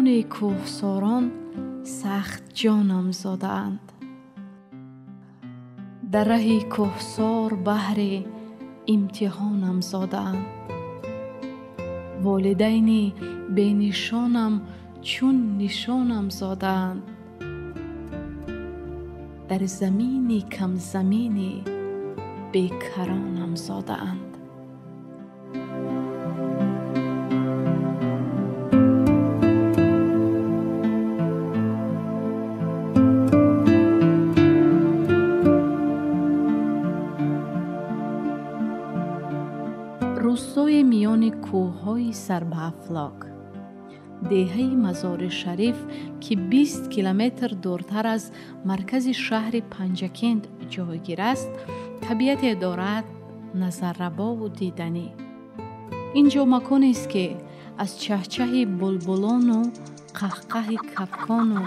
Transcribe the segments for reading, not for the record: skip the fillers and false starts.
میان کوهساران سخت جانم زادند. در ره کوهسار بهر امتحانم زادند. والدین بی نشانم چون نشانم زادند. در زمینی کم زمینی بیکرانم زادند. روستای میان کوه‌های سر به افلاک، دهه مزار شریف که 20 کیلومتر دورتر از مرکز شهر پنجکند جایگیر است، طبیعت دارد نظرربا و دیدنی. اینجا مکانی است که از چهچه بلبلان و قهقه کپکان و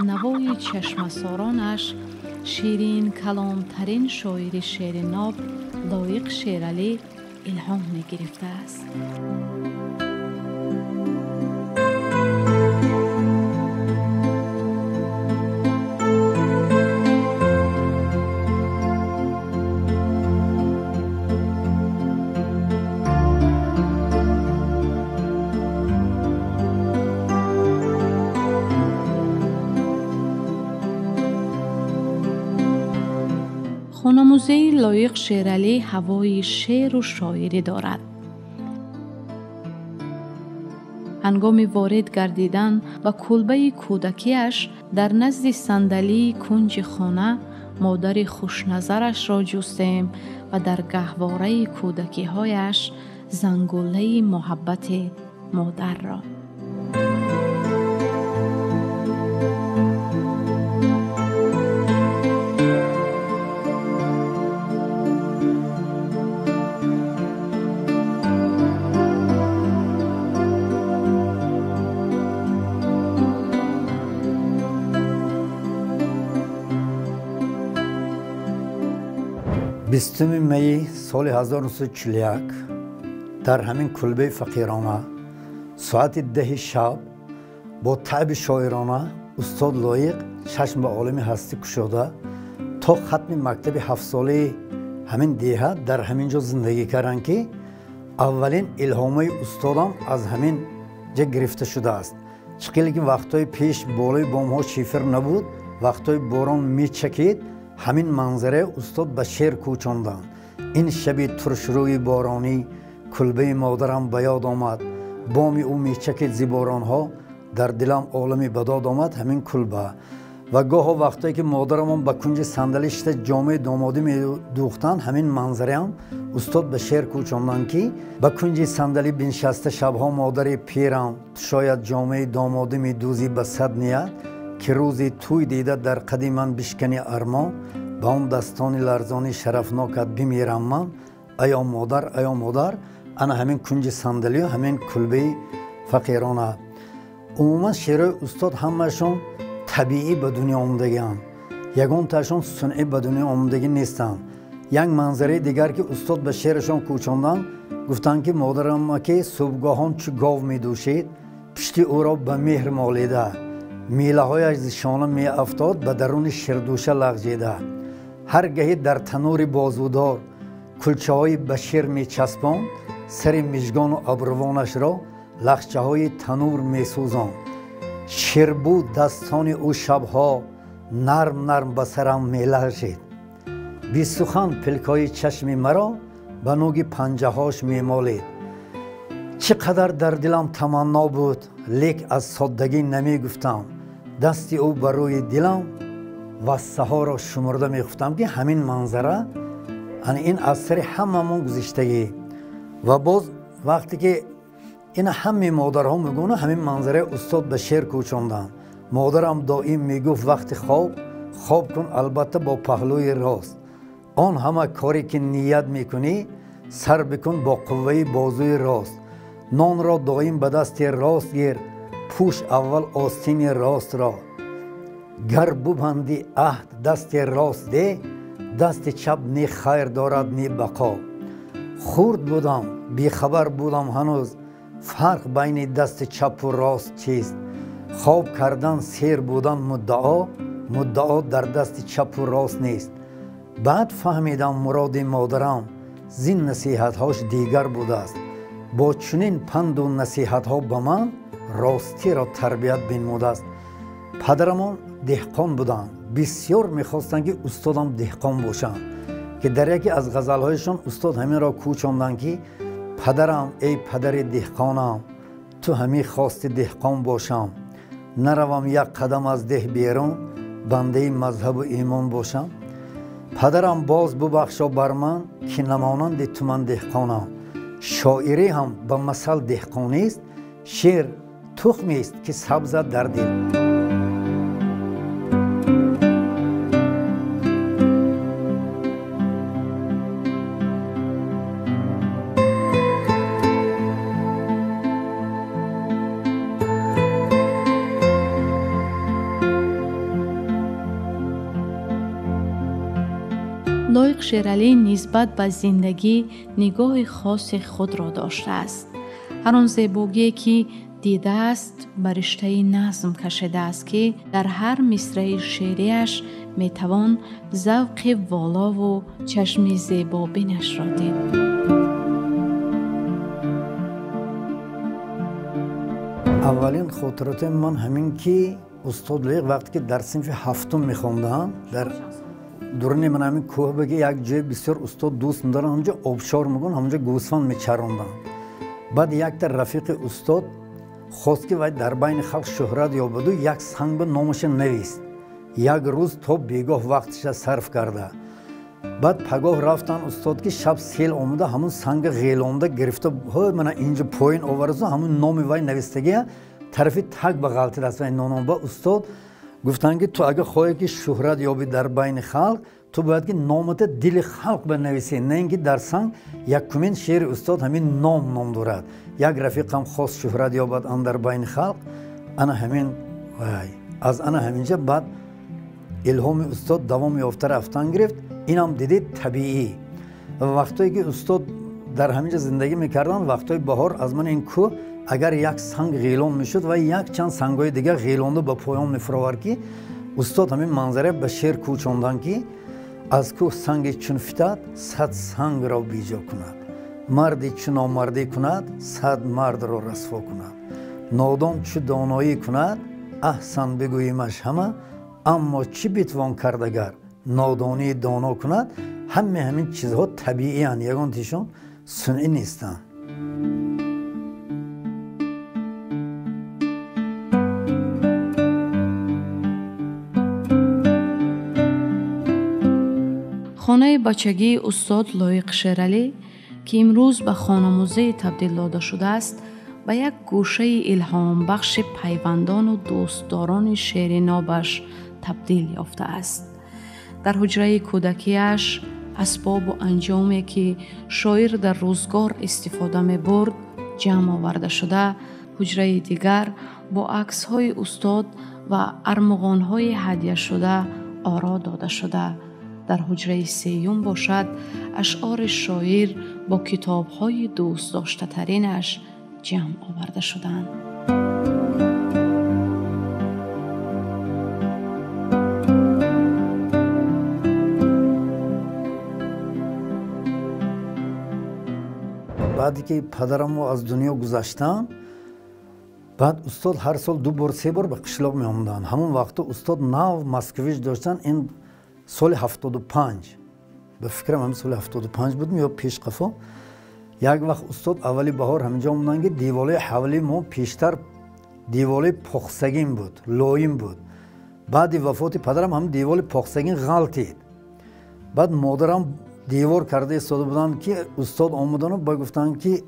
نوای چشمسارانش شیرین کلامترین شاعر شعر ناب لایق شیرعلی الهام می گرفته است. خانموزه لایق شیرعلی هوای شعر و شاعری دارد. هنگام وارد گردیدن و کلبه کودکیش در نزد صندلی کنج خانه مادر خوشنظرش را جستیم و در گهواره کودکی هایش زنگوله محبت مادر را. بیستم می سال 1941 در همین کلبه فقیرانه ساعت 10 شب با تعب شاعرانه استاد لایق چشم به عالم هستی گشوده تا ختم مکتب 7 ساله همین دهه در همین جا زندگی کردند که اولین الهامه استادم از همین جا گرفته شده است. چقدر که وقتای پیش بالای بام ها شیفر نبود، وقتای باران میچکید، همین منظره استاد به شعر کوچاندند. این شب ترشروی بارانی کلبه مادرم به یاد آمد، بام او میچکید زی باران ها، در دلم عالمی بداد آمد همین کلبه. و گاه وقتایی که مادرم به کنج صندلی شده جامعه دامادی میدوختند، همین منظره هم استاد به شعر کوچاندند که به کنج صندلی بنشسته شبها مادر پیرم شاید جامعه دامادی میدوزی به صد نیت که روزی توی دیده در قدی من بشکنی ارمان، با اون دستان لرزانی شرفناکت بمیرم من. ایا مادر انا همین کنج صندلی و همین کلبه فقیرانه. عموما شعر استاد همشون طبیعی به دنیا آمدگی‌اند، یگان تاشون صنعی به دنیا آمدگی نیستند. یک منظره دیگر که استاد به شعرشون کوچاندن، گفتند که مادرم که صبحگاهان چو گاو میدوشید، پشتی او را به مهر مالیده، میله هایش ز شانه می افتاد به درون شیردوشه لغزیده. هر گهی در تنور بازودار کلچه های به شیر می چسباند، سر مژگان و ابروانش را لخچه های تنور می سوزاند. شیر بود دستان او شبها نرم به سرم می لرزید. بی سخن پلکای چشم مرا به نوک پنجه هاش می مالید. چقدر در دلم تمنا بود لیک از سادگی نمی گفتم، دستی او بر روی دلم و سها را شمرده می گفتم که همین منظره این از سر هممون گذشتگی. و باز وقتی که این همه مادرها میگونه همین منظره استاد به شعر کوچاندن. مادرم دائم میگفت وقتی خواب کن البته با پهلوی راست، آن همه کاری که نیت میکنی سر بکن با قوه بازوی راست. نان را دائم به دست راست گیر، پوش اول آستین راست را. گر ببندی عهد دست راست ده، دست چپ نی خیر دارد نی بقا. خورد بودم بی خبر بودم هنوز فرق بین دست چپ و راست چیست. خواب کردن سیر بودن مدعا در دست چپ و راست نیست. بعد فهمیدم مراد مادرم زین نصیحت هاش دیگر بوده است. با چنین پند و نصیحت ها به من راستی را تربیت بنموده است. پدرم دهقان بودند. بسیار میخواستند که استادم دهقان باشم که در یکی از غزل هایشان استاد همین را کوچاندند که پدرم ای پدر دهقانم تو همی خواستی دهقان باشم، نروم یک قدم از ده بیرون بنده مذهب و ایمان باشم. پدرم باز ببخشا بر من که نمانند تو من دهقانم. شاعری هم به مثل دهقانی است، شعر تخمی است که سبزد در دل. لایق شیرعلی نسبت به زندگی نگاه خاص خود را داشته است. هر آن زیبایی که دیده است بر رشته نظم کشیده است که در هر مصرع شعریش میتوان ذوق والا و چشم زیبابینش را دید. اولین خاطرات من همین که استاد لایق وقتی که در صنف هفتم میخوندم در دوران من همین کوه بگی یک جای بسیار استاد دوست دارن، همونجا آبشار میگن، همونجا گوسفند میچروندن. بعد یک تا رفیق استاد خواست که وای در بین خلق شهرت یابد و یک سنگ به نامش نویست. یک روز تا بیگاه وقتش صرف کرده. بعد پگاه رفتن استاد که شب سیل آمده همون سنگ غیلانده گرفته من اینجا پایین آورد و همون نام وای نویستگی طرفی تگ به غلطی دست وای نام با استاد گفتن که تو اگه خواهی که شهرت یابی در بین خلق تو باید که نامت دل خلق بنویسی، نه اینکه در سنگ. یکمین شعر استاد همین نام دارد. یک رفیقم خواست شهرت یابد در بین خلق، انا همین از انا همینجا بعد الهام استاد دوام یافته رفتن گرفت. اینم دیدید طبیعی. و وقتی که استاد در همینجا زندگی میکردن وقتی بهار از من این کوه اگر یک سنگ غیلان میشد و یک چند سنگای دیگه غیلانده به پایان میفراورد که استاد همین منظره به شعر کوچاندن که از کوه سنگ چون فتد صد سنگ را بیجا کند، مردی چون نامردی کند صد مرد را رسوا کند، نادان چو دانایی کند احسن بگویمش همه، اما چی بتوان کرد اگر نادانی دانا کند. همین چیزها طبیعی هستند، یگان تیشون صنعی نیستند. خانه بچگی استاد لایق شیرعلی که امروز به خانه موزه تبدیل داده شده است، به یک گوشه الهام بخش پیوندان و دوستداران شعر نابش تبدیل یافته است. در حجره کودکیش اسباب و انجامی که شاعر در روزگار استفاده می برد جمع آورده شده، حجره دیگر با عکس‌های استاد و ارمغان‌های هدیه شده آرا داده شده. در حجره سیوم باشد اشعار شاعر با کتاب‌های دوست داشته ترینش جمع آورده شدند. بعدی که پدرم از دنیا گذشتن، بعد استاد هر سال 2 بار 3 بار به قشلاق می آمدن. همون وقت استاد ناو مسکویچ داشتن. این سال 75 به فکرم همین سال 75 بود یا پیش قفا. یک وقت استاد اولی بهار همینجا آمدن که دیواله حوالی ما پیشتر دیواله پخسگین بود، لایم بود. بعد وفات پدرم هم دیواله پخسگین غلطید. بعد مادرم دیوار کرده ایستاده بودن که استاد آمدن و با گفتن که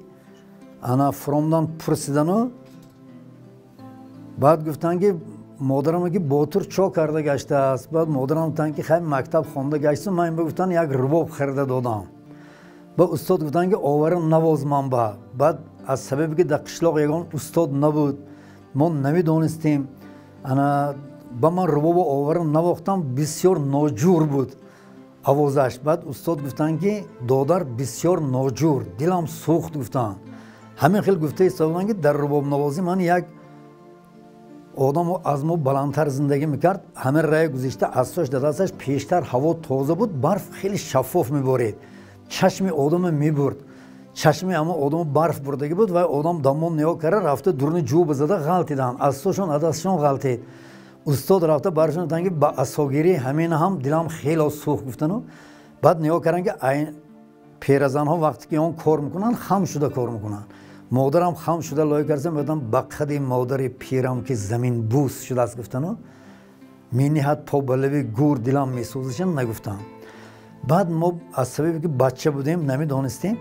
انا فرامدن پرسیدن و بعد گفتن که مادرم که باتور چا کرده گشته است. بعد مادرم گفتن که خیلی مکتب خوانده گشته، من گفتن یک رباب خریده دادم. با استاد گفتن که آورم نواز من با. بعد از سببی که در قشلاق یگان استاد نبود ما نمیدونستیم، انا با من رباب آورم نواختم، بسیار ناجور بود آوازش. بعد استاد گفتن که دادر بسیار ناجور، دلم سوخت. گفتن همین خیلی گفته ایستادن که در رباب نوازی من یک آدم از ما بلندتر زندگی میکرد. همه راه گذشته از دستش پیشتر هوا تازه بود، برف خیلی شفاف میبارید، چشم آدم میبرد. چشم اما آدم برف بردگی بود و آدم دامون نیا کرده رفته درون جو بزده غلطیدن، اساشون عدسشون غلطید. استاد رفته برشون گفتن که با اساگیری همین هم دلم خیلی سوخت گفتن و بعد نیا کردن که این پیرزن ها وقتی که اون کار میکنن خم شده کار میکنن. مادرم خم شده لای کردم گفتم بقدی مادر پیرم که زمین بوس شده است گفتن و مینیحت پا بلوی گور دلم میسوزشن نگفتم. بعد ما از سببی که بچه بودیم نمیدانستیم،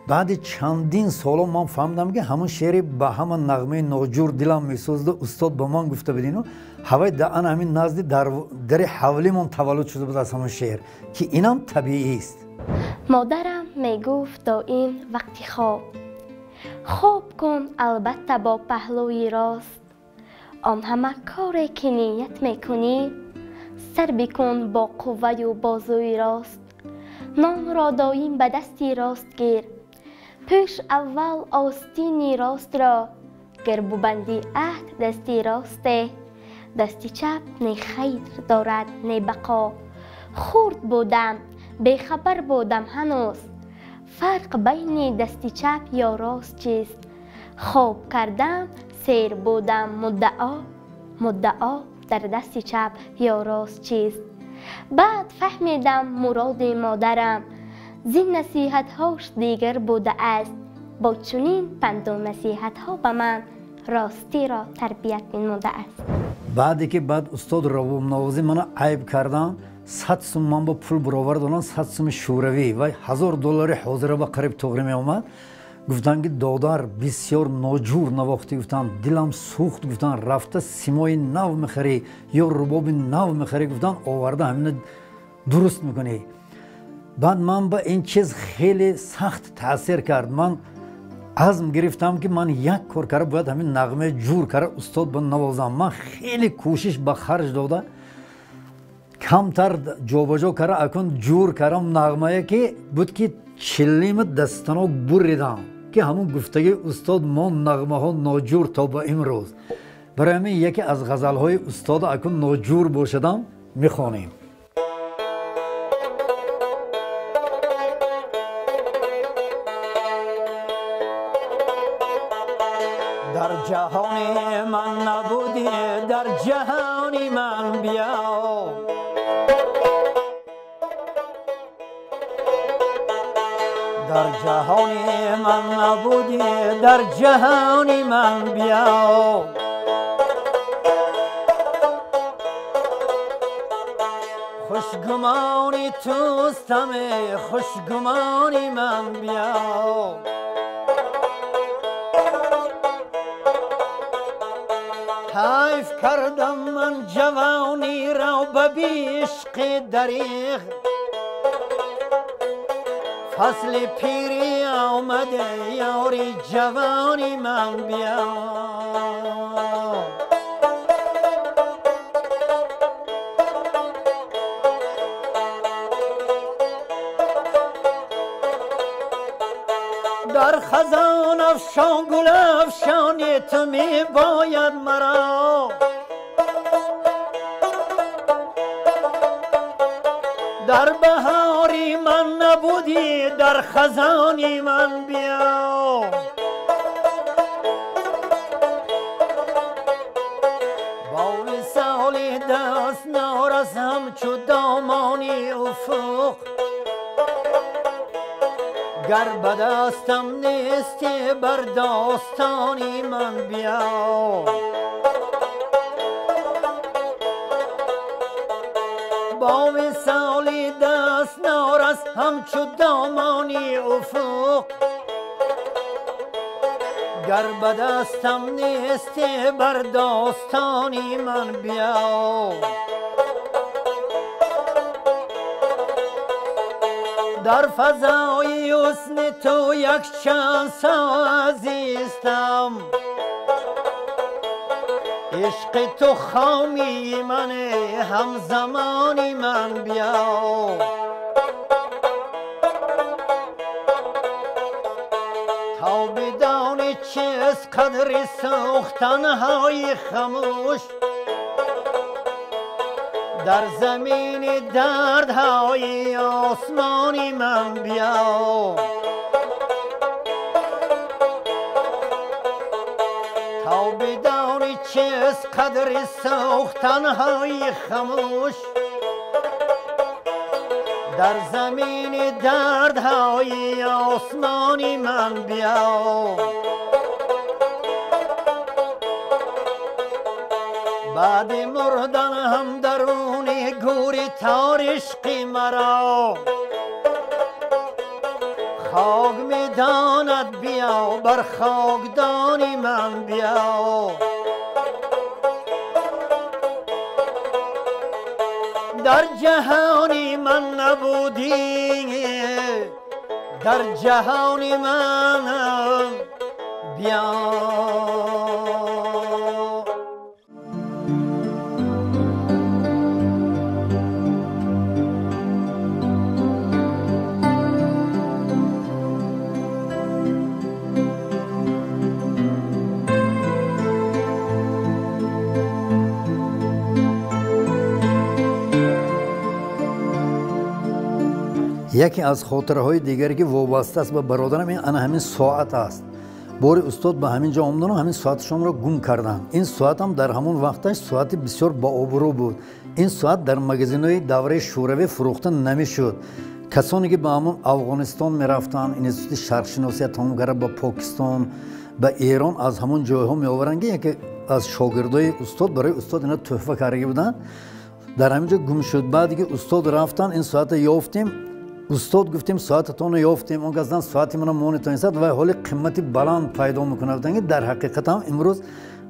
بعد چندین سال من فهمیدم که همون شعر با همون نغمه ناجور دلم میسوزد. استاد با من گفته بدین و هوای دهن همین نزدی در حولی من تولد شده بود از همون شعر که اینم طبیعی است. مادرم میگفت دائم وقتی خواب کن البته با پهلوی راست، آن همه کاری که نیت میکنی سر بکن با قوه و بازوی راست. نان را دائم به دستی راست گیر، پیش اول آستینی راست را گر ببندی عهد دستی راسته. دستی چپ نه خیر دارد نه بقا، خورد بودم بیخبر بودم هنوز، فرق بین دستی چپ یا راست چیست؟ خواب کردم سیر بودم مدعا در دستی چپ یا راست چیست؟ بعد فهمیدم مراد مادرم زین نصیحت هاش دیگر بوده است. با چنین پند و نصیحت ها به من راستی را تربیت نموده است. بعدی که بعد استاد روم نوازی منو عیب کردن، 100 سوم من با پول برآوردن، 100 سوم شوروی و $1000 حاضر به قریب توغری می اومد. گفتن که دادر بسیار ناجور نواختی، گفتن دلم سوخت، گفتن رفته سیمای نو میخری یا رباب نو میخری، گفتن آورده همین درست میکنی. بعد من با این چیز خیلی سخت تاثیر کرد. من عزم گرفتم که من یک کار کرده باید همین نغمه جور کرده استاد با نوازم. من خیلی کوشش به خرج داده، کمتر جابجا کرده، اکن جور کردم نغمه که بود که چلیم دستانو بریدم که همون گفتگی استاد ما نغمه ها ناجور تا با امروز. برای همین یکی از غزل های استاد اکن ناجور باشدم میخوانیم. در جهان من نبودی، در جهان من بیا، در جهان من نبودی، در جهان من بیا. خوشگمانی توستم، خوشگمانی من بیا. حیف کردم من جوانی را به عشق دریغ، فصل پیری آمده یاری جوانی من بیا. در خزان افشان گل افشانی تو می باید مرا، در بهاری من نبودی، در خزانی من بیا. با وصال دست نارسم چو دامانی افق، گر به دستم نیستی بر داستانی من بیا. با وصال دست نارس همچو دامانی افق، گر به دستم نیستی بر داستانی من بیا. در فضای حسن تو یک چند عزیزم، عشق تو خامی من همزمانی من بیا. تا بدانی چیست قدر سوختنهای خموش در زمین دردهای آسمانی من بیا تا بدانی چیست قدر سوختنهای خموش در زمین دردهای آسمانی من بیا بعد مردن هم درون گوری تار عشقی مرا خاک میداند بیا بر خاکدانی من بیا در جهانی من نبودی در جهانی من بیا یکی از خاطرهای دیگری که وابسته است به برادرم این همین ساعت است. باری استاد به همین جا آمدن و همین ساعتشان را گم کردند. این ساعت هم در همون وقتش ساعت بسیار با آبرو بود. این ساعت در مگزین‌های دوره شوروی فروخته نمیشد. کسانی که به همون افغانستان میرفتند، اینستیتوت شرقشناسی تمام کرده به پاکستان، به ایران از همون جایها میآورند که از شاگردای استاد برای استاد اینا تحفه کرده بودند. در همینجا گم شد. بعد که استاد رفتن این ساعت یافتیم. استاد گفتیم ساعتتون رو یافتیم. اون گفتن ساعتی من مونیتور است و حال قیمتی بلند پیدا میکنه. بودن در حقیقت هم امروز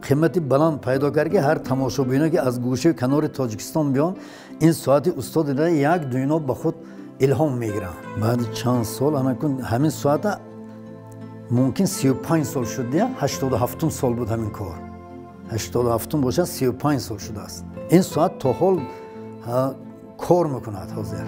قیمتی بلند پیدا کرده. هر تماشابینی که از گوشه کنار تاجیکستان بیان این ساعت استاد را یک دنیا به خود الهام میگیرن. بعد چند سال همین ساعت ممکن 35 سال شد یا 87 سال بود همین کار. 87 باشه 35 سال شده است. این ساعت تا حال کار میکنه حاضر.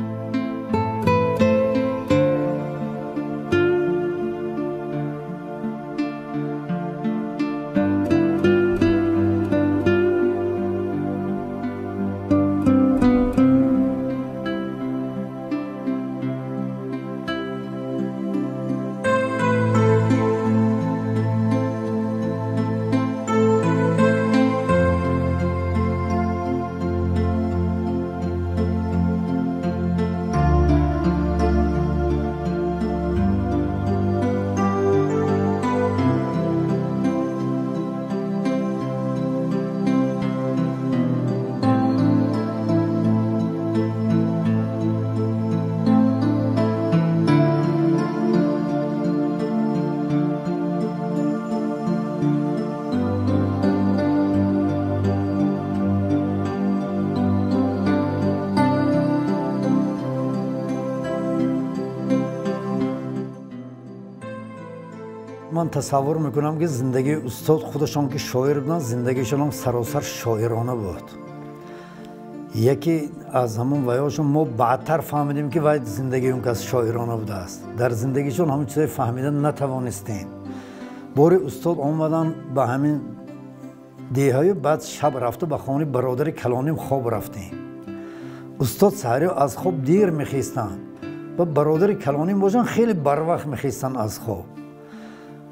من تصور میکنم که زندگی استاد خودشان که شاعر بودن زندگیشان هم سراسر شاعرانه بود. یکی از همون ویاشون ما بعدتر فهمیدیم که باید زندگی اون کس شاعرانه بوده است. در زندگیشون همون چیزای فهمیدن نتوانستیم. باری استاد آمدن به همین دیهای بعد شب رفته به خانه برادر کلانیم خواب رفتیم. استاد سحری از خواب دیر میخیستن و برادر کلانیم باشن خیلی بر وقت میخیستن از خواب.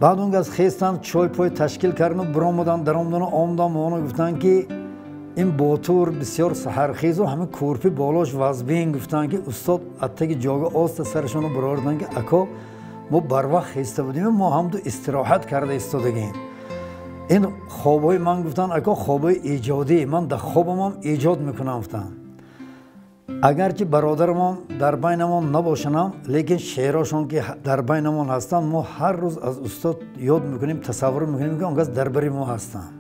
بعد اون از خیستن چای پای تشکیل کردن و برآمدن در آمدن و آمدن و گفتن که این باتور بسیار سحرخیز و همه کورپی بالاش وزبین. گفتن که استاد اتک جاگه آست سرشون رو برآوردن که اکا ما بر وقت خیسته بودیم ما هم تو استراحت کرده ایستادگیم. این خوابای من گفتن اکا خوابای ایجادی من در خوابم هم ایجاد میکنم. گفتن اگر که برادرم در بینمان نباشنم لیکن شعراشون که در بینمان هستن ما هر روز از استاد یاد میکنیم تصور میکنیم که اونگاه درباره ما هستند.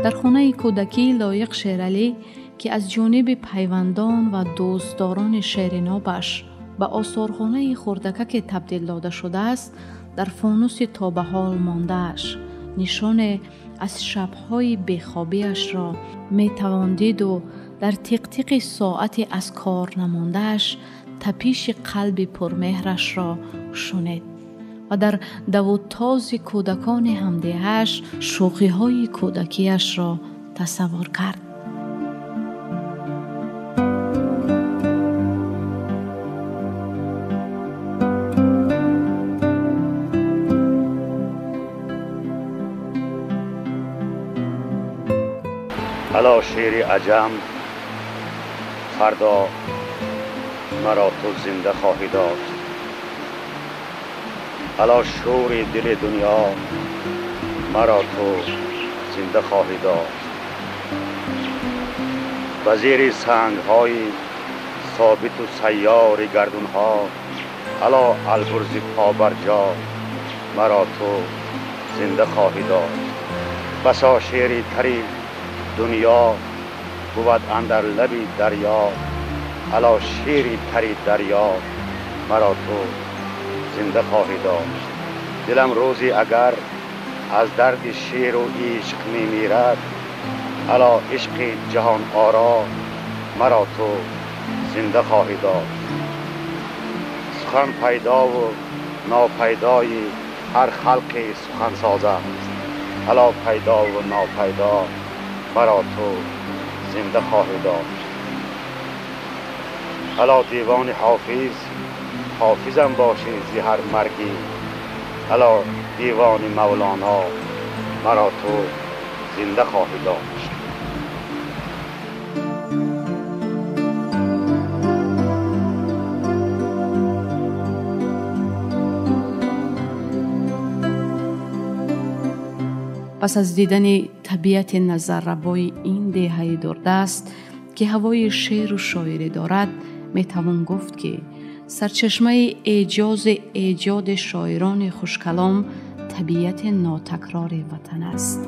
در خانه کودکی لایق شیرالی که از جانب پیوندان و دوستداران شیرینابش به آثارخانه خردکک تبدیل داده شده است، در فانوس تا به حال مانده‌اش نشان از شب‌های بیخوابیش را می توان دید و در تیق ساعت از کار نماندهش تپیش قلب پرمهرش را شنید و در دو تاز کودکان همدیهش شوخی های کودکیش را تصور کرد. الا شیر عجم، فردا مرا تو زنده خواهی داشت. الا شور دل دنیا، مرا تو زنده خواهی داشت. وزیر سنگ های ثابت و سیار گردون ها، الا البرز پابرجا، مرا تو زنده خواهی داشت. بسا شیر تری دنیا بود اندر لبی دریا، الا شیری تری دریا، مرا تو زنده خواهی داشت. دلم روزی اگر از درد شیر و عشق می میرد، الا عشق جهان آرا، مرا تو زنده خواهی داشت. سخن پیدا و ناپیدای هر خلقی سخن ساز است، الا پیدا و ناپیدا، مرا تو زنده خواهی داشت. الا دیوان حافظ، حافظم باشی زی هر مرگی، الا دیوان مولانا، مرا تو زنده خواهی داشت. پس از دیدن طبیعت نظرربای این دهه دوردست که هوای شعر و شاعری دارد، میتوان گفت که سرچشمه ایجاد شاعران خوشکلام طبیعت ناتکرار وطن است.